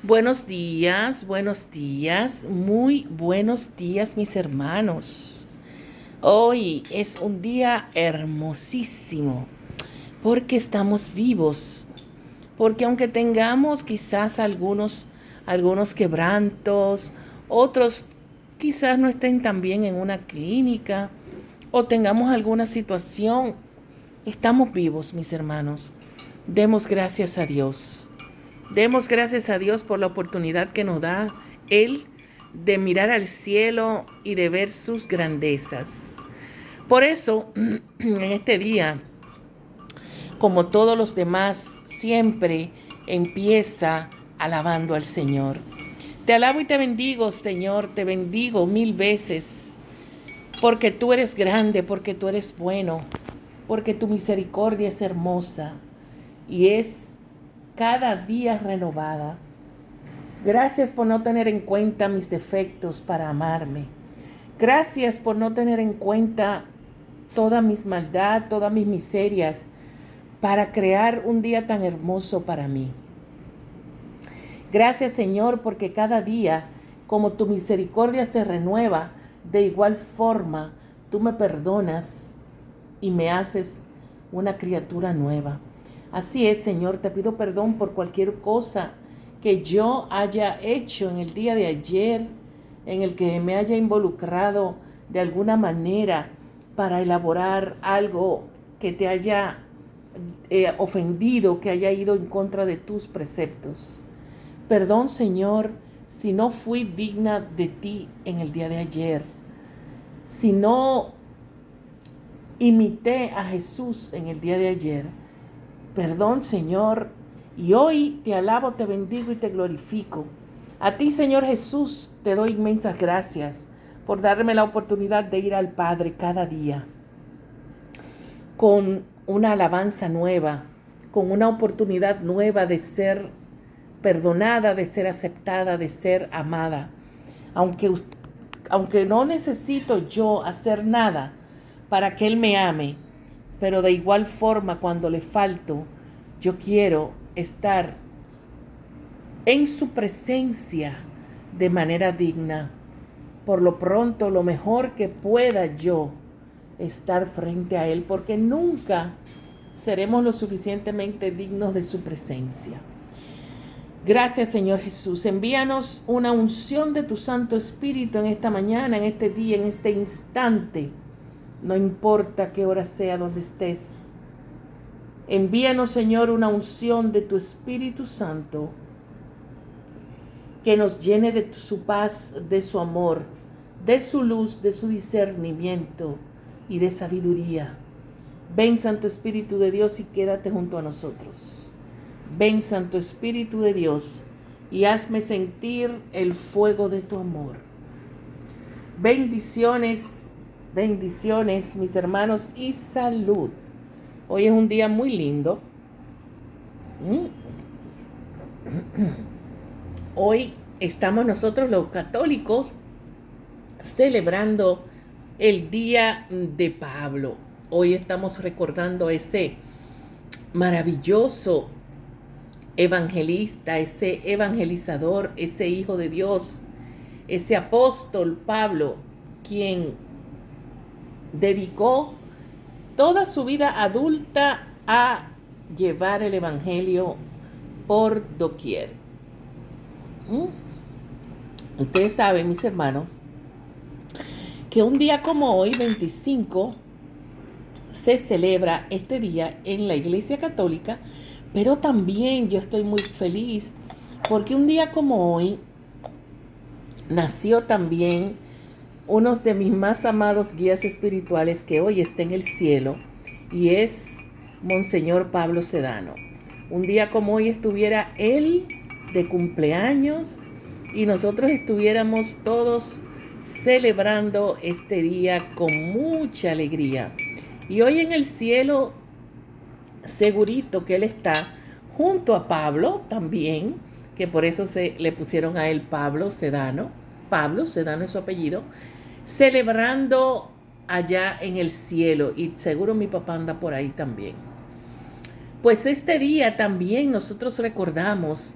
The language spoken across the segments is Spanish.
Buenos días, muy buenos días mis hermanos. Hoy es un día hermosísimo porque estamos vivos, porque aunque tengamos quizás algunos quebrantos, otros quizás no estén tan bien en una clínica o tengamos alguna situación, estamos vivos mis hermanos. Demos gracias a Dios. Demos gracias a Dios por la oportunidad que nos da Él de mirar al cielo y de ver sus grandezas. Por eso, en este día, como todos los demás, siempre empieza alabando al Señor. Te alabo y te bendigo, Señor, te bendigo 1000 veces, porque tú eres grande, porque tú eres bueno, porque tu misericordia es hermosa y es cada día renovada. Gracias por no tener en cuenta mis defectos para amarme. Gracias por no tener en cuenta toda mis maldad, todas mis miserias, para crear un día tan hermoso para mí. Gracias, Señor, porque cada día, como tu misericordia se renueva, de igual forma tú me perdonas y me haces una criatura nueva. Así es, Señor, te pido perdón por cualquier cosa que yo haya hecho en el día de ayer, en el que me haya involucrado de alguna manera para elaborar algo que te haya ofendido, que haya ido en contra de tus preceptos. Perdón, Señor, si no fui digna de ti en el día de ayer, si no imité a Jesús en el día de ayer. Perdón, Señor, y hoy te alabo, te bendigo y te glorifico. A ti, Señor Jesús, te doy inmensas gracias por darme la oportunidad de ir al Padre cada día con una alabanza nueva, con una oportunidad nueva de ser perdonada, de ser aceptada, de ser amada. Aunque no necesito yo hacer nada para que Él me ame, pero de igual forma cuando le falto, yo quiero estar en su presencia de manera digna. Por lo pronto, lo mejor que pueda yo estar frente a Él, porque nunca seremos lo suficientemente dignos de su presencia. Gracias, Señor Jesús. Envíanos una unción de tu Santo Espíritu en esta mañana, en este día, en este instante. No importa qué hora sea donde estés. Envíanos, Señor, una unción de tu Espíritu Santo que nos llene de su paz, de su amor, de su luz, de su discernimiento y de sabiduría. Ven, Santo Espíritu de Dios, y quédate junto a nosotros. Ven, Santo Espíritu de Dios, y hazme sentir el fuego de tu amor. Bendiciones, bendiciones, mis hermanos, y salud. Hoy es un día muy lindo. Hoy estamos nosotros los católicos celebrando el día de Pablo. Hoy estamos recordando a ese maravilloso evangelista, ese evangelizador, ese hijo de Dios, ese apóstol Pablo, quien dedicó toda su vida adulta a llevar el evangelio por doquier. Ustedes saben, mis hermanos, que un día como hoy, 25, se celebra este día en la Iglesia Católica, pero también yo estoy muy feliz porque un día como hoy nació también uno de mis más amados guías espirituales que hoy está en el cielo, y es Monseñor Pablo Sedano. Un día como hoy estuviera él de cumpleaños y nosotros estuviéramos todos celebrando este día con mucha alegría. Y hoy en el cielo, segurito que él está junto a Pablo también, que por eso le pusieron a él Pablo Sedano. Pablo Sedano es su apellido, celebrando allá en el cielo, y seguro mi papá anda por ahí también. Pues este día también nosotros recordamos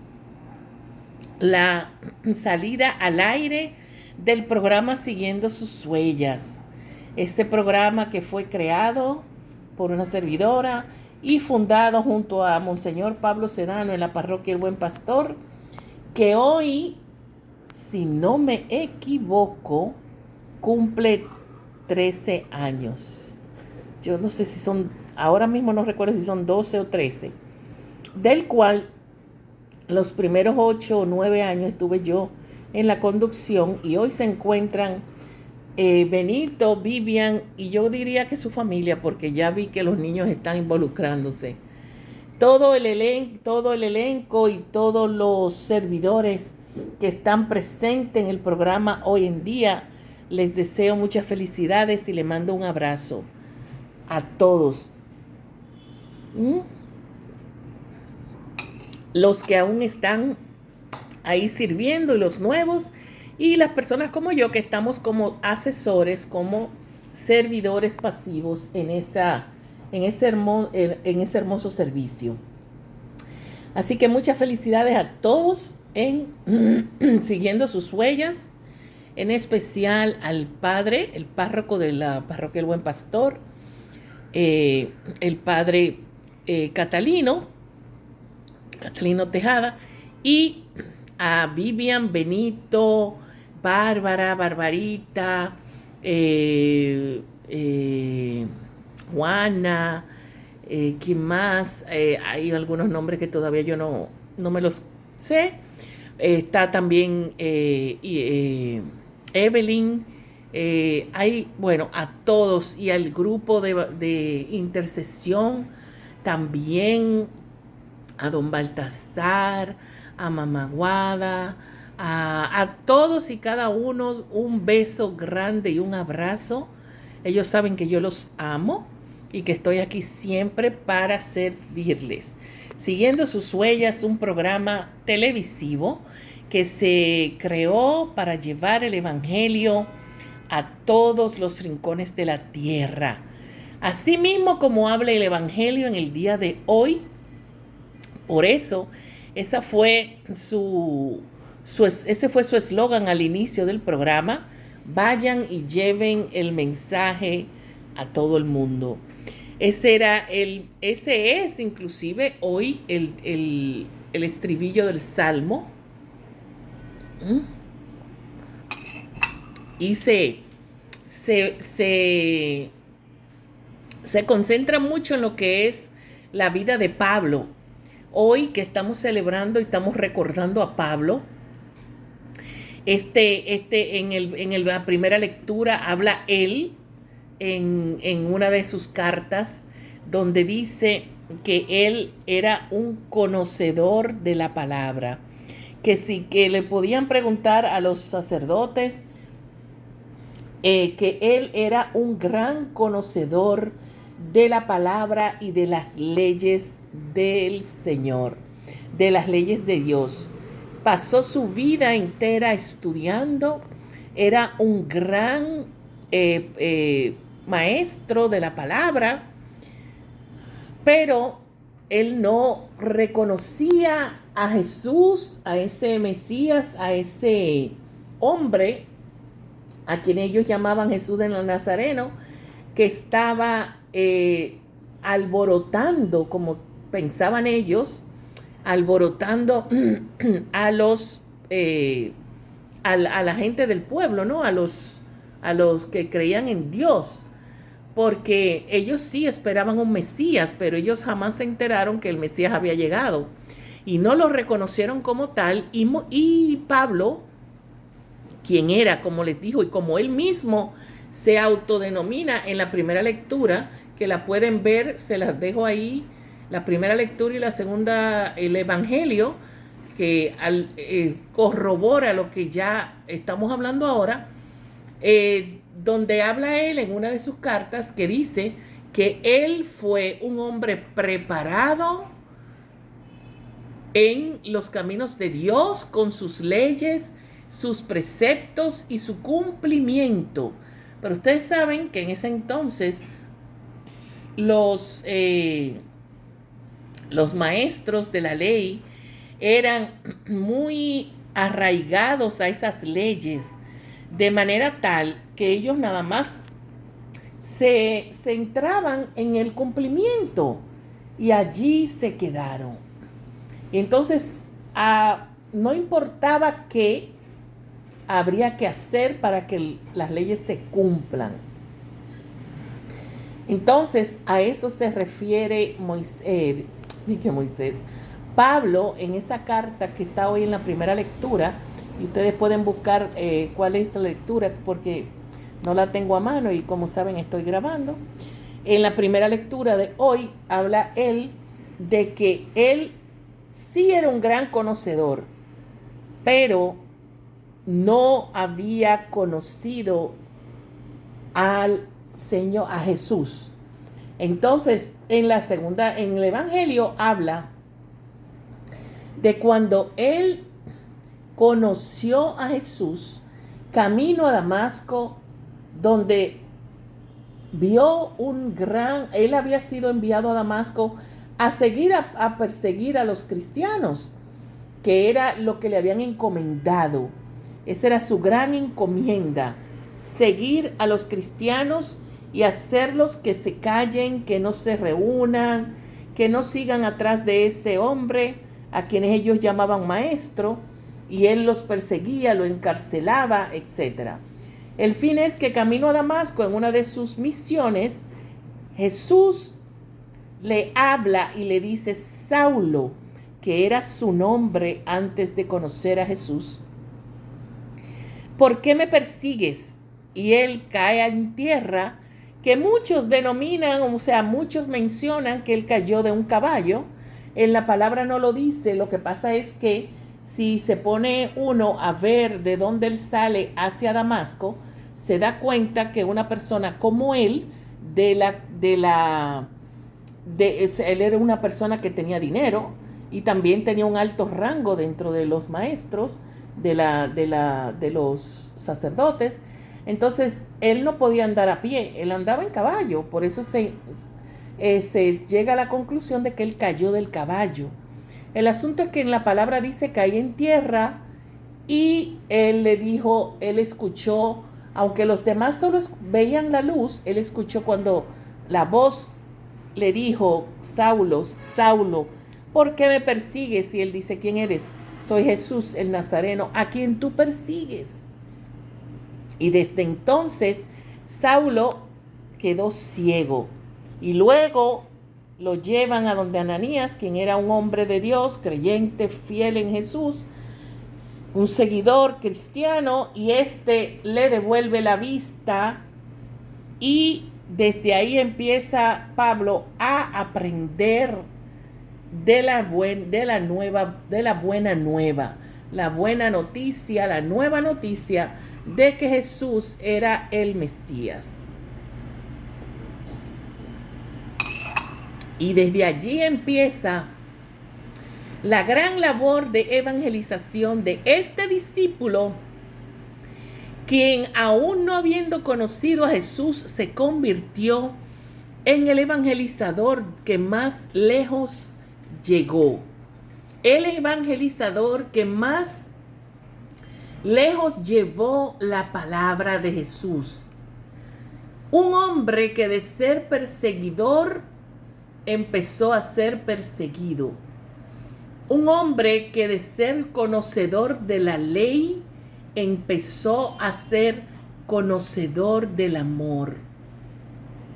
la salida al aire del programa Siguiendo sus Huellas. Este programa que fue creado por una servidora y fundado junto a Monseñor Pablo Sedano en la parroquia El Buen Pastor, que hoy, si no me equivoco, cumple 13 años. Yo no sé si son, ahora mismo no recuerdo si son 12 o 13, del cual los primeros 8 o 9 años estuve yo en la conducción, y hoy se encuentran Benito, Vivian y yo diría que su familia, porque ya vi que los niños están involucrándose. Todo el elenco y todos los servidores que están presentes en el programa hoy en día, les deseo muchas felicidades y les mando un abrazo a todos. Los que aún están ahí sirviendo y los nuevos, y las personas como yo que estamos como asesores, como servidores pasivos en ese hermoso servicio. Así que muchas felicidades a todos en Siguiendo sus Huellas, en especial al padre, el párroco de la parroquia El Buen Pastor, el padre Catalino Tejada, y a Vivian, Benito, Bárbara, Barbarita, Juana, ¿quién más? Hay algunos nombres que todavía yo no me los sé. Está también Evelyn. Hay, bueno, a todos, y al grupo de intercesión también, a don Baltasar, a Mamaguada, a todos y cada uno un beso grande y un abrazo. Ellos saben que yo los amo y que estoy aquí siempre para servirles. Siguiendo sus Huellas, un programa televisivo que se creó para llevar el evangelio a todos los rincones de la tierra. Así mismo como habla el evangelio en el día de hoy. Por eso, ese fue su eslogan al inicio del programa: vayan y lleven el mensaje a todo el mundo. Ese es inclusive hoy el estribillo del Salmo. Y se concentra mucho en lo que es la vida de Pablo. Hoy que estamos celebrando y estamos recordando a Pablo, en la primera lectura habla él en una de sus cartas, donde dice que él era un conocedor de la palabra, que le podían preguntar a los sacerdotes, que él era un gran conocedor de la palabra y de las leyes del Señor, de las leyes de Dios. Pasó su vida entera estudiando, era un gran maestro de la palabra, pero él no reconocía a Jesús, a ese Mesías, a ese hombre a quien ellos llamaban Jesús de Nazareno, que estaba alborotando, como pensaban ellos, alborotando a la gente del pueblo, ¿no? A los que creían en Dios, porque ellos sí esperaban un Mesías, pero ellos jamás se enteraron que el Mesías había llegado y no lo reconocieron como tal. Y Pablo, quien era, como les dijo, y como él mismo se autodenomina en la primera lectura, que la pueden ver, se las dejo ahí, la primera lectura y la segunda, el Evangelio, que corrobora lo que ya estamos hablando ahora, donde habla él en una de sus cartas, que dice que él fue un hombre preparado en los caminos de Dios, con sus leyes, sus preceptos y su cumplimiento. Pero ustedes saben que en ese entonces los maestros de la ley eran muy arraigados a esas leyes, de manera tal que ellos nada más se centraban en el cumplimiento y allí se quedaron. Y entonces no importaba qué habría que hacer para que las leyes se cumplan. Entonces a eso se refiere Moisés. Pablo, en esa carta que está hoy en la primera lectura, y ustedes pueden buscar cuál es la lectura porque no la tengo a mano y como saben estoy grabando. En la primera lectura de hoy habla él de que él sí era un gran conocedor, pero no había conocido al Señor, a Jesús. Entonces, en el Evangelio habla de cuando él conoció a Jesús camino a Damasco, donde vio él había sido enviado a Damasco a perseguir a los cristianos, que era lo que le habían encomendado. Esa era su gran encomienda, seguir a los cristianos y hacerlos que se callen, que no se reúnan, que no sigan atrás de ese hombre a quienes ellos llamaban maestro, y él los perseguía, los encarcelaba, etc. El fin es que camino a Damasco, en una de sus misiones, Jesús le habla y le dice: Saulo, que era su nombre antes de conocer a Jesús, ¿por qué me persigues? Y él cae en tierra, que muchos denominan, o sea, muchos mencionan que él cayó de un caballo. En la palabra no lo dice. Lo que pasa es que si se pone uno a ver de dónde él sale hacia Damasco, se da cuenta que una persona como él, él era una persona que tenía dinero y también tenía un alto rango dentro de los maestros, de los sacerdotes. Entonces él no podía andar a pie, él andaba en caballo. Por eso se llega a la conclusión de que él cayó del caballo. El asunto es que en la palabra dice caí en tierra, y él escuchó, aunque los demás solo veían la luz, él escuchó cuando la voz le dijo: Saulo, Saulo, ¿por qué me persigues? Y él dice: ¿quién eres? Soy Jesús el Nazareno, a quien tú persigues. Y desde entonces Saulo quedó ciego, y luego lo llevan a donde Ananías, quien era un hombre de Dios, creyente, fiel en Jesús, un seguidor cristiano, y le devuelve la vista, y desde ahí empieza Pablo a aprender de la buena nueva, la buena noticia, la nueva noticia de que Jesús era el Mesías. Y desde allí empieza la gran labor de evangelización de este discípulo, quien, aún no habiendo conocido a Jesús, se convirtió en el evangelizador que más lejos llegó. El evangelizador que más lejos llevó la palabra de Jesús. Un hombre que de ser perseguidor empezó a ser perseguido. Un hombre que de ser conocedor de la ley empezó a ser conocedor del amor.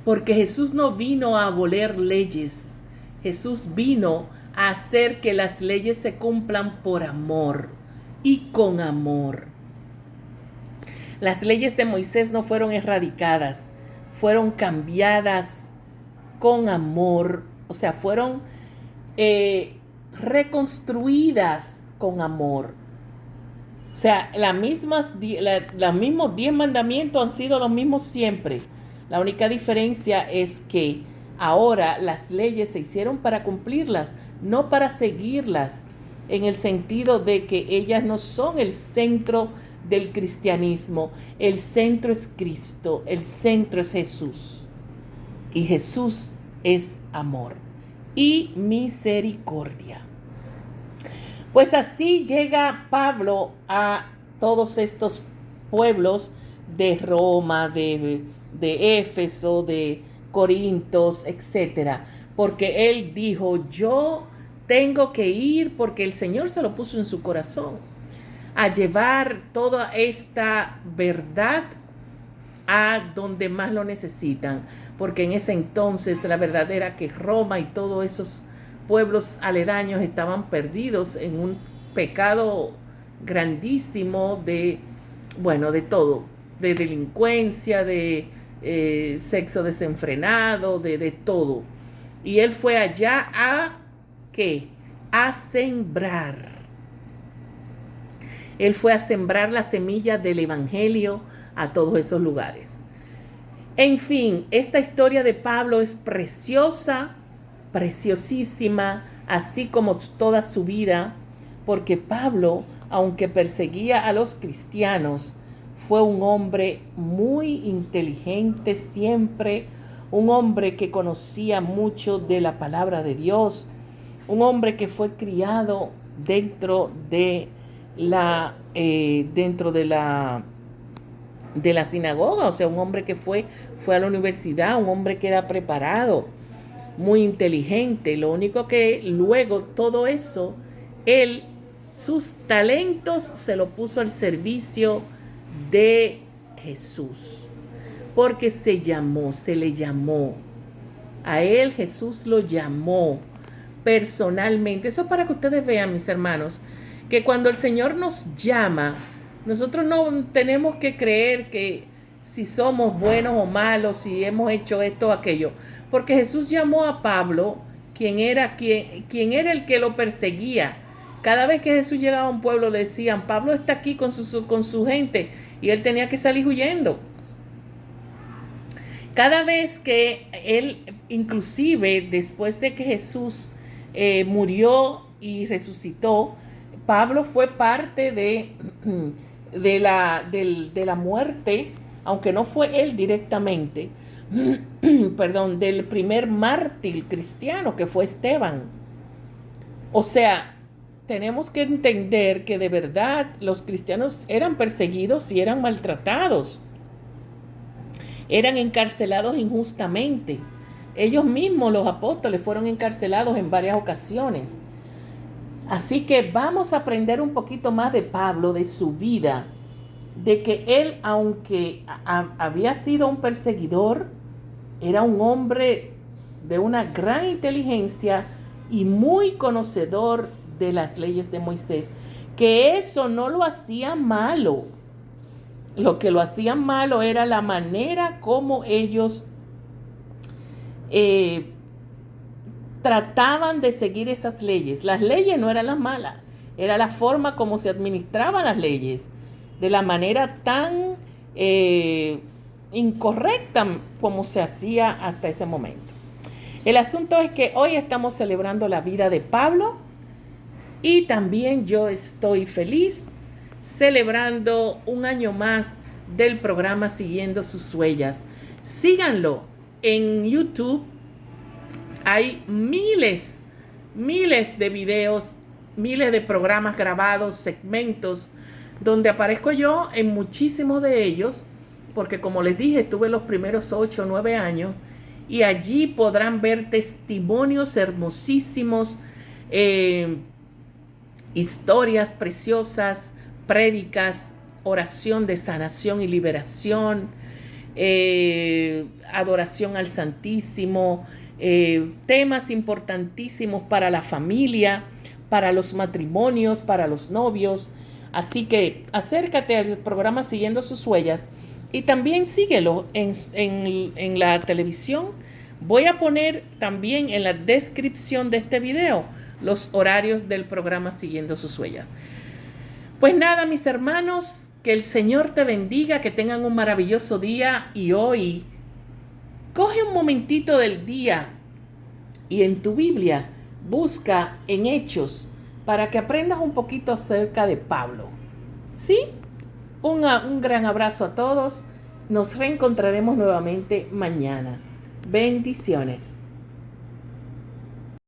Porque Jesús no vino a abolir leyes. Jesús vino a hacer que las leyes se cumplan por amor y con amor. Las leyes de Moisés no fueron erradicadas, fueron cambiadas con amor, o sea, fueron reconstruidas con amor. O sea, los mismos 10 mandamientos han sido los mismos siempre. La única diferencia es que ahora las leyes se hicieron para cumplirlas, no para seguirlas, en el sentido de que ellas no son el centro del cristianismo. El centro es Cristo, el centro es Jesús. Y Jesús es amor y misericordia. Pues así llega Pablo a todos estos pueblos de Roma, de Éfeso, de Corintios, etcétera, porque él dijo, yo tengo que ir porque el Señor se lo puso en su corazón, a llevar toda esta verdad a donde más lo necesitan, porque en ese entonces la verdad era que Roma y todos esos pueblos aledaños estaban perdidos en un pecado grandísimo de, bueno, de todo, de delincuencia, de sexo desenfrenado, de todo. Y él fue allá a, ¿qué? A sembrar. Él fue a sembrar la semilla del evangelio a todos esos lugares. En fin, esta historia de Pablo es preciosa, preciosísima, así como toda su vida, porque Pablo, aunque perseguía a los cristianos, fue un hombre muy inteligente siempre, un hombre que conocía mucho de la palabra de Dios, un hombre que fue criado dentro de la sinagoga, o sea, un hombre que fue a la universidad, un hombre que era preparado, muy inteligente. Lo único que luego todo eso, él, sus talentos se lo puso al servicio de Jesús, porque se le llamó. A él Jesús lo llamó personalmente. Eso es para que ustedes vean, mis hermanos, que cuando el Señor nos llama, nosotros no tenemos que creer que si somos buenos o malos, si hemos hecho esto o aquello. Porque Jesús llamó a Pablo, quien era el que lo perseguía. Cada vez que Jesús llegaba a un pueblo le decían, Pablo está aquí con su gente, y él tenía que salir huyendo. Cada vez que él, inclusive después de que Jesús murió y resucitó, Pablo fue parte de la muerte, aunque no fue él directamente, perdón, del primer mártir cristiano que fue Esteban. O sea, tenemos que entender que de verdad los cristianos eran perseguidos y eran maltratados. Eran encarcelados injustamente. Ellos mismos, los apóstoles, fueron encarcelados en varias ocasiones. Así que vamos a aprender un poquito más de Pablo, de su vida, de que él, aunque había sido un perseguidor, era un hombre de una gran inteligencia y muy conocedor de las leyes de Moisés, que eso no lo hacía malo. Lo que lo hacía malo era la manera como ellos trataban de seguir esas leyes. Las leyes no eran las malas, era la forma como se administraban las leyes, de la manera tan incorrecta como se hacía hasta ese momento. El asunto es que hoy estamos celebrando la vida de Pablo y también yo estoy feliz celebrando un año más del programa Siguiendo sus Huellas. Síganlo en YouTube. Hay miles de videos, miles de programas grabados, segmentos, donde aparezco yo en muchísimos de ellos, porque como les dije, tuve los primeros 8 o 9 años, y allí podrán ver testimonios hermosísimos, historias preciosas, prédicas, oración de sanación y liberación, adoración al Santísimo, temas importantísimos para la familia, para los matrimonios, para los novios. Así que acércate al programa Siguiendo sus Huellas y también síguelo en la televisión. Voy a poner también en la descripción de este video los horarios del programa Siguiendo sus Huellas. Pues nada, mis hermanos, que el Señor te bendiga, que tengan un maravilloso día, y hoy coge un momentito del día y en tu Biblia busca en Hechos para que aprendas un poquito acerca de Pablo. ¿Sí? Un gran abrazo a todos. Nos reencontraremos nuevamente mañana. Bendiciones.